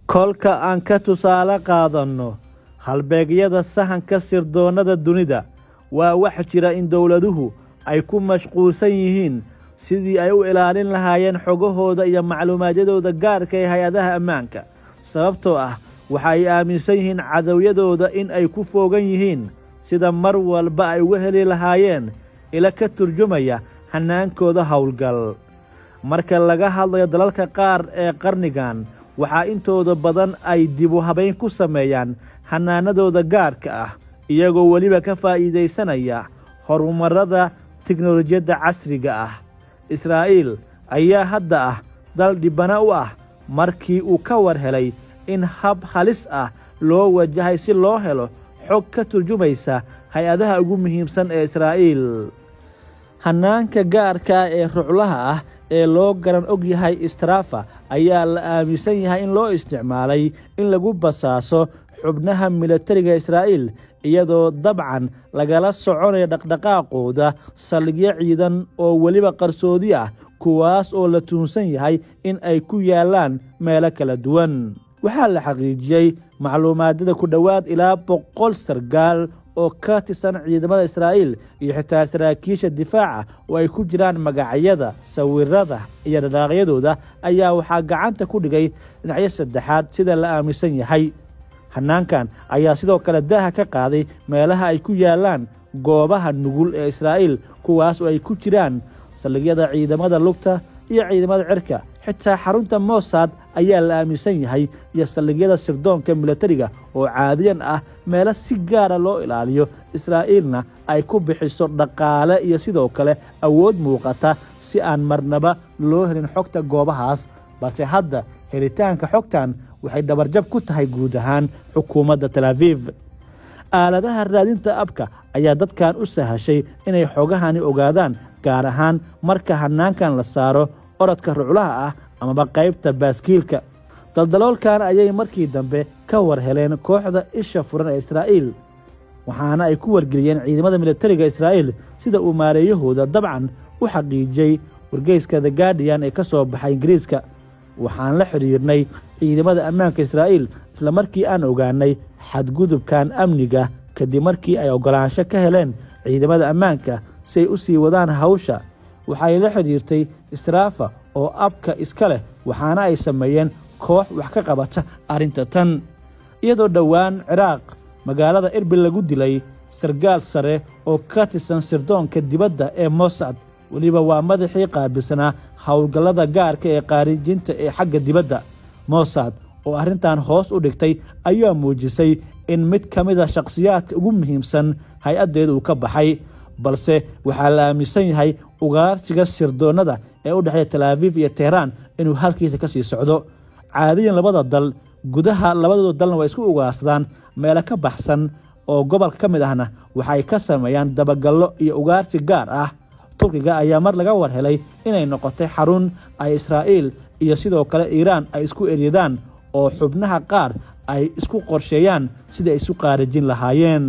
kolka aan ka tusaale qaadanno halbeegyada sahanka sirdoonnada dunida waa wax jira in dowladuhu ay ku mashquulsan yihiin sidii ay u ilaalin lahaayeen xogahooda iyo macluumaadyadooda gaarka ee hay-adaha ammaanka sababtoo ah waxa ay aaminsan yihiin cadowyadooda in ay ku foogan yihiin sida mar walba ay uga heli lahaayeen ila ka turjumaya hannaankooda howlgal marka laga hadlayo dalalka qaar ee qarnigan waxaa intooda badan ay dib u habayn ku sameeyaan hannaanadooda gaarka ah iyagoo weliba ka faa'iidaysanaya horumarrada tiknolojiyadda casriga ah israa'iil ayaa hadda ah dal dhibana u ah markii uu ka war helay in hab halis ah loo wajahay si loo helo xog ka turjumaysa hay-adaha ugu muhiimsan ee israa'iil hannaanka gaarka ee ruclaha ah ee loo garan og yahay istraafa ayaa la aaminsan yahay in loo isticmaalay in lagu basaaso xubnaha milatariga israa'iil iyadoo dabcan lagala soconayo dhaqdhaqaaqooda saldhigyo ciidan oo weliba qarsoodi ah kuwaas oo la tuunsan yahay in ay ku yaallaan meelo kala duwan waxaa la xaqiijiyey macluumaadyada ku dhowaad ilaa 100 sargaal oo ka tirsan ciidamada israa'iil iyo xitaa saraakiisha difaaca oo ay ku jiraan magacyada sawirada iyo dhaqaaqyadooda ayaa waxaa gacanta ku dhigay dhinacyo saddexaad sida la aaminsan yahay hannaankan ayaa sidoo kale daaha ka qaaday meelaha ay ku yaallaan goobaha nugul ee israa'iil kuwaas oo ay ku jiraan saldhigyada ciidamada lugta iyo ciidamada cirka xitaa xarunta Mossad ayaa la aaminsan yahay iyo saldhigyada sirdoonka milatariga oo caadiyan ah meelo si gaara loo ilaaliyo israa'iilna ay ku bixiso dhaqaale iyo sidoo kale awood muuqata si aan marnaba loo helin xogta goobahaas balse hadda helitaanka xogtan waxay dhabarjab ku tahay guud ahaan xukuumadda Tel Aviv aaladaha raadinta abka ayaa dadkan u sahashay inay xogahani ogaadaan gaar ahaan marka hannaankan la saaro orodka ruclaha ah amaba qaybta baaskiilka daldaloolkan ayay markii dambe ka war heleen kooxda isha furan ee israa'iil waxaana ay ku wargeliyeen ciidamada milatariga israa'iil sida uu maareeyahooda dabcan u xaqiijiyey wargeyska The Guardian ee ka soo baxay Ingiriiska waxaan la xiriirnay ciidamada ammaanka israa'iil isla markii aan ogaanay xadgudubkan amniga kadib markii ay ogolaansho ka heleen ciidamada ammaanka si ay u sii wadaan hawsha waxay la xiriirtay istraafa oo abka iska leh waxaana ay sameeyeen koox wax ka qabata arrinta tan iyadoo dhowaan Ciraaq magaalada Erbil lagu dilay sargaal sare oo ka tirsan sirdoonka dibadda ee Mossad weliba waa madaxii qaabilsanaa howlgallada gaarka ee qaarijinta ee xagga dibadda Mossad oo arrintan hoos u dhigtay ayaa muujisay in mid ka mid ah shakhsiyaadka ugu muhiimsan hay-addeedu uu ka baxay balse waxaa la aaminsan yahay ugaarsiga sirdoonnada ee u dhexeeya Tel Aviv iyo Tehran inuu halkiisa ka sii socdo caadiyan labada dal gudaha labadooda dalna way isku ugaarsadaan meelo ka baxsan oo gobolka ka mid ahna waxay ka sameeyaan dabagallo iyo ugaarsi gaar ah Turkiga ayaa mar laga war helay inay noqotay xarun ay Israa'iil iyo sidoo kale Iiraan ay isku eryadaan oo xubnaha qaar ay isku qorsheeyaan sidii ay isu qaarijin lahaayeen